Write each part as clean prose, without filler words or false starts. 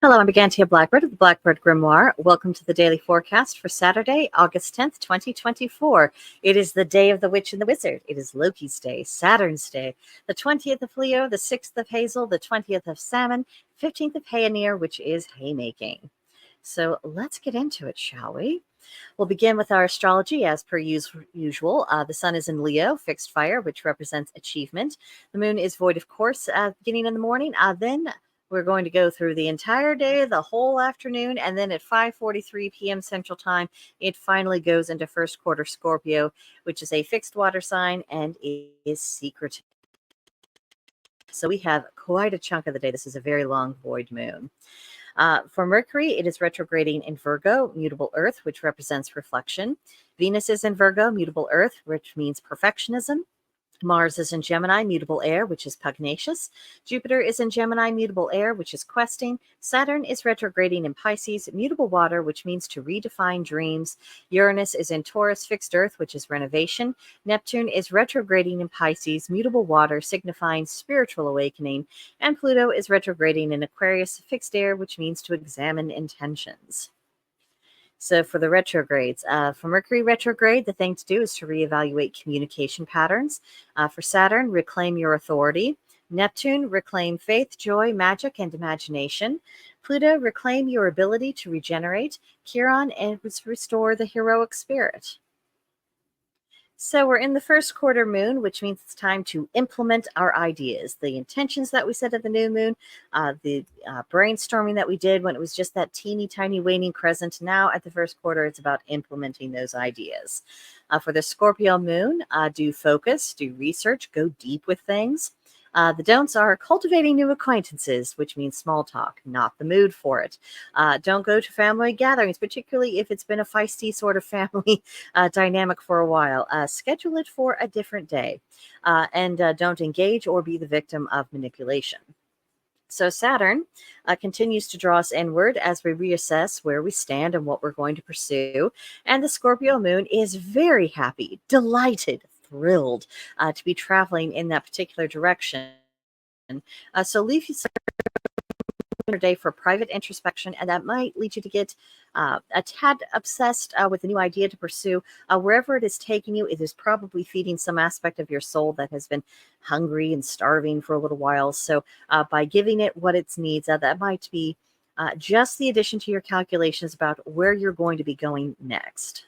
Hello, I'm Brigantia Blackbird of the Blackbird Grimoire. Welcome to the daily forecast for Saturday, August 10th, 2024. It is the day of the witch and the wizard. It is Loki's day, Saturn's day, the 20th of Leo, the 6th of Hazel, the 20th of Salmon, 15th of Hayanir, which is haymaking. So let's get into it, shall we? We'll begin with our astrology as per usual. The sun is in Leo, fixed fire, which represents achievement. The moon is void of course, beginning in the morning. Then we're going to go through the entire day, the whole afternoon, and then at 5:43 p.m. Central Time, it finally goes into first quarter Scorpio, which is a fixed water sign and is secretive. So we have quite a chunk of the day. This is a very long void moon. For Mercury, it is retrograding in Virgo, mutable Earth, which represents reflection. Venus is in Virgo, mutable Earth, which means perfectionism. Mars is in Gemini, mutable air, which is pugnacious. Jupiter is in Gemini, mutable air, which is questing. Saturn is retrograding in Pisces, mutable water, which means to redefine dreams. Uranus is in Taurus, fixed earth, which is renovation. Neptune is retrograding in Pisces, mutable water, signifying spiritual awakening. And Pluto is retrograding in Aquarius, fixed air, which means to examine intentions. So for the retrogrades, for Mercury retrograde, the thing to do is to reevaluate communication patterns. For Saturn, reclaim your authority. Neptune, reclaim faith, joy, magic, and imagination. Pluto, reclaim your ability to regenerate. Chiron, and restore the heroic spirit. So we're in the first quarter moon, which means it's time to implement our ideas, the intentions that we set at the new moon, the brainstorming that we did when it was just that teeny tiny waning crescent. Now at the first quarter, it's about implementing those ideas. For the Scorpio moon, do focus, do research, go deep with things. The don'ts are cultivating new acquaintances, which means small talk, not the mood for it. Don't go to family gatherings, particularly if it's been a feisty sort of family dynamic for a while. Schedule it for a different day. And don't engage or be the victim of manipulation. So Saturn continues to draw us inward as we reassess where we stand and what we're going to pursue. And the Scorpio moon is very happy, delighted, thrilled to be traveling in that particular direction. So leave you a day for private introspection, and that might lead you to get a tad obsessed with a new idea to pursue. Wherever it is taking you, it is probably feeding some aspect of your soul that has been hungry and starving for a little while. So by giving it what it needs, that might be just the addition to your calculations about where you're going to be going next.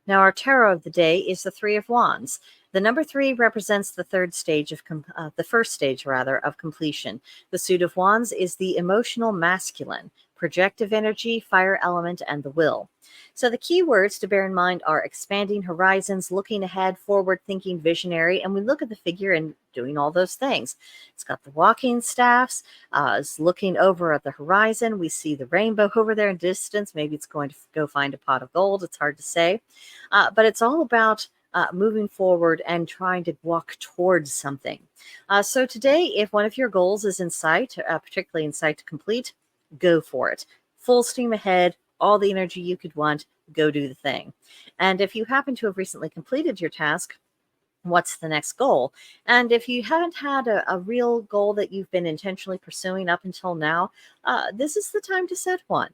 Now, our tarot of the day is the Three of Wands. The number 3 represents the third stage of the first stage, rather, of completion. The suit of Wands is the emotional masculine, projective energy, fire element, and the will. So the key words to bear in mind are expanding horizons, looking ahead, forward-thinking, visionary, and we look at the figure and doing all those things. It's got the walking staffs, it's looking over at the horizon. We see the rainbow over there in distance. Maybe it's going to go find a pot of gold. It's hard to say. But it's all about moving forward and trying to walk towards something. So today, if one of your goals is in sight, particularly in sight to complete, go for it. Full steam ahead, all the energy you could want, go do the thing. And if you happen to have recently completed your task, what's the next goal? And if you haven't had a real goal that you've been intentionally pursuing up until now, this is the time to set one.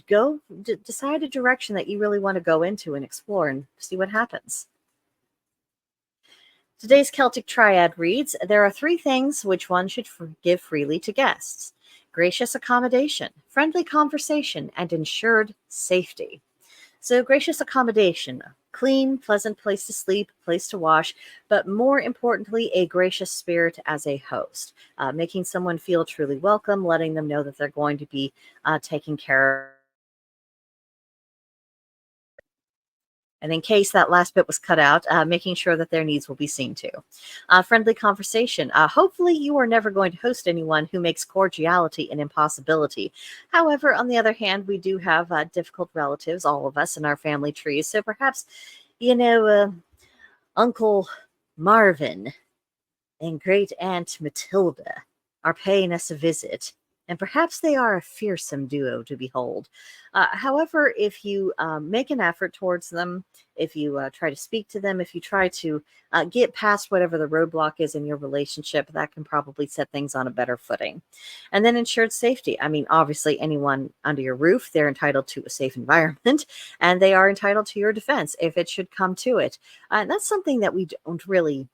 Decide a direction that you really want to go into and explore and see what happens. Today's Celtic Triad reads, there are 3 things which one should give freely to guests: gracious accommodation, friendly conversation, and ensured safety. So gracious accommodation, clean, pleasant place to sleep, place to wash, but more importantly, a gracious spirit as a host, making someone feel truly welcome, letting them know that they're going to be taken care of. And in case that last bit was cut out, making sure that their needs will be seen to. Friendly conversation. Hopefully you are never going to host anyone who makes cordiality an impossibility. However, on the other hand, we do have difficult relatives, all of us, in our family trees. So perhaps, Uncle Marvin and Great Aunt Matilda are paying us a visit. and perhaps they are a fearsome duo to behold. However, if you make an effort towards them, if you try to speak to them, if you try to get past whatever the roadblock is in your relationship, that can probably set things on a better footing. And then insured safety. I mean, obviously, anyone under your roof, they're entitled to a safe environment and they are entitled to your defense if it should come to it. And that's something that we don't really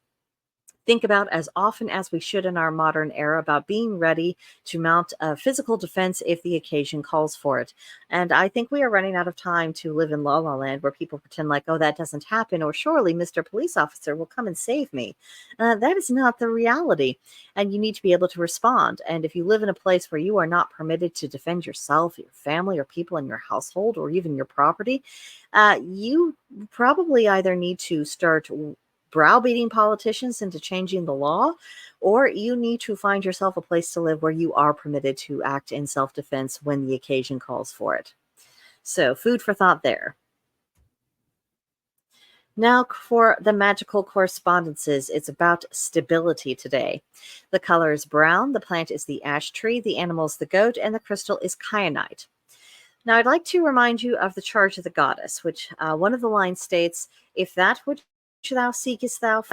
think about as often as we should in our modern era, about being ready to mount a physical defense if the occasion calls for it. And I think we are running out of time to live in la la land where people pretend like, oh, that doesn't happen, or surely Mr. Police Officer will come and save me. That is not the reality. And you need to be able to respond. And if you live in a place where you are not permitted to defend yourself, your family, or people in your household, or even your property, you probably either need to start browbeating politicians into changing the law, or you need to find yourself a place to live where you are permitted to act in self defense when the occasion calls for it. So, food for thought there. Now, for the magical correspondences, it's about stability today. The color is brown, the plant is the ash tree, the animal is the goat, and the crystal is kyanite. Now, I'd like to remind you of the charge of the goddess, which one of the lines states, if that which thou seekest thou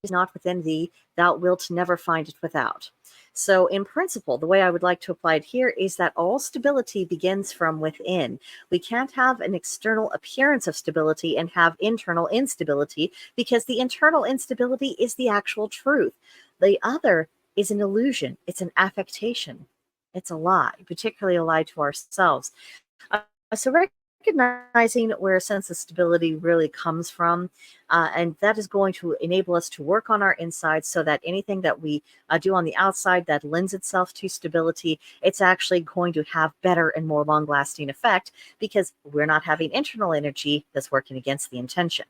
is not within thee, thou wilt never find it without. So, in principle, the way I would like to apply it here is that all stability begins from within. We can't have an external appearance of stability and have internal instability, because the internal instability is the actual truth. The other is an illusion, it's an affectation, it's a lie, particularly a lie to ourselves. So recognizing where a sense of stability really comes from, and that is going to enable us to work on our insides so that anything that we do on the outside that lends itself to stability, it's actually going to have better and more long-lasting effect, because we're not having internal energy that's working against the intention.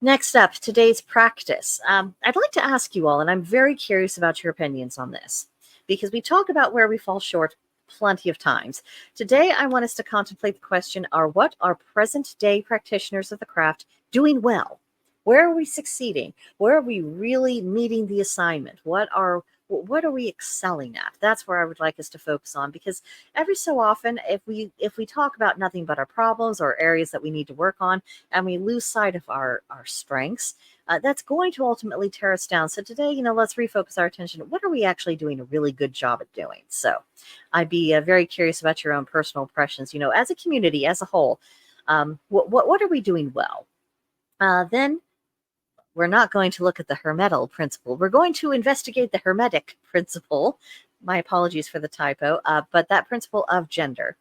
Next up, today's practice. I'd like to ask you all, and I'm very curious about your opinions on this, because we talk about where we fall short plenty of times. Today, I want us to contemplate the question, what are present day practitioners of the craft doing well? Where are we succeeding? Where are we really meeting the assignment? What are we excelling at? That's where I would like us to focus on, because every so often, if we talk about nothing but our problems or areas that we need to work on, and we lose sight of our strengths, that's going to ultimately tear us down. So today, let's refocus our attention. What are we actually doing a really good job at doing? So I'd be very curious about your own personal impressions, as a community, as a whole. What are we doing well? Then we're not going to look at the hermetal principle. We're going to investigate the hermetic principle. My apologies for the typo, but that principle of gender.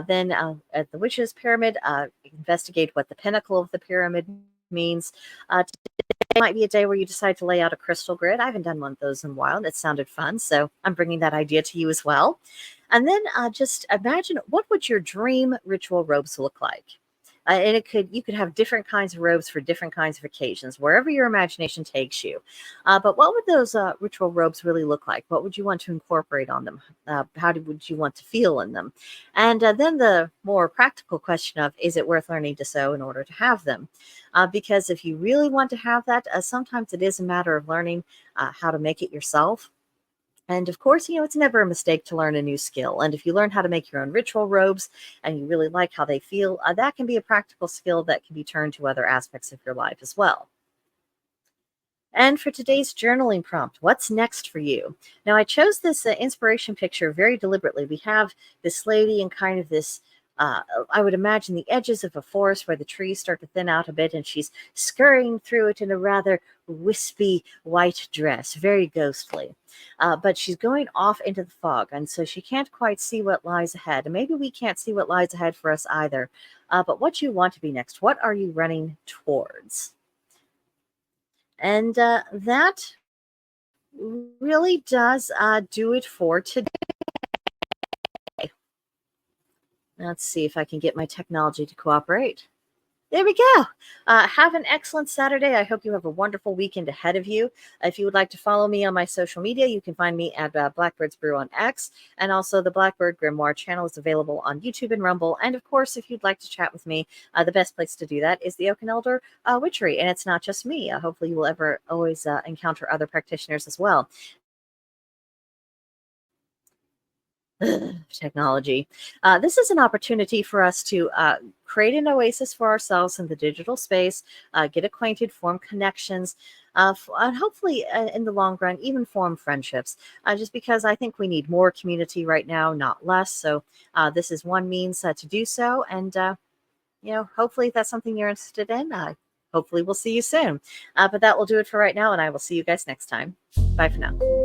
Then at the witch's pyramid, investigate what the pinnacle of the pyramid means. Today might be a day where you decide to lay out a crystal grid. I haven't done one of those in a while, and it sounded fun, so I'm bringing that idea to you as well. And then just imagine, what would your dream ritual robes look like? And you could have different kinds of robes for different kinds of occasions, wherever your imagination takes you. But what would those ritual robes really look like? What would you want to incorporate on them? Would you want to feel in them? And then the more practical question of, is it worth learning to sew in order to have them? Because if you really want to have that, sometimes it is a matter of learning how to make it yourself. And of course, it's never a mistake to learn a new skill. And if you learn how to make your own ritual robes and you really like how they feel, that can be a practical skill that can be turned to other aspects of your life as well. And for today's journaling prompt, what's next for you? Now, I chose this inspiration picture very deliberately. We have this lady in kind of this, I would imagine, the edges of a forest where the trees start to thin out a bit, and she's scurrying through it in a rather wispy white dress, very ghostly. But she's going off into the fog, and so she can't quite see what lies ahead. And maybe we can't see what lies ahead for us either. But what you want to be next, what are you running towards? And that really does do it for today. Let's see if I can get my technology to cooperate. There we go. Have an excellent Saturday. I hope you have a wonderful weekend ahead of you. If you would like to follow me on my social media, you can find me at Blackbird's Brew on X. And also the Blackbird Grimoire channel is available on YouTube and Rumble. And of course, if you'd like to chat with me, the best place to do that is the Oak and Elder Witchery. And it's not just me. Hopefully you will always encounter other practitioners as well. Technology. This is an opportunity for us to create an oasis for ourselves in the digital space, get acquainted, form connections, and hopefully in the long run, even form friendships. Just because I think we need more community right now, not less. So this is one means to do so. And, hopefully if that's something you're interested in, hopefully we'll see you soon. But that will do it for right now. And I will see you guys next time. Bye for now.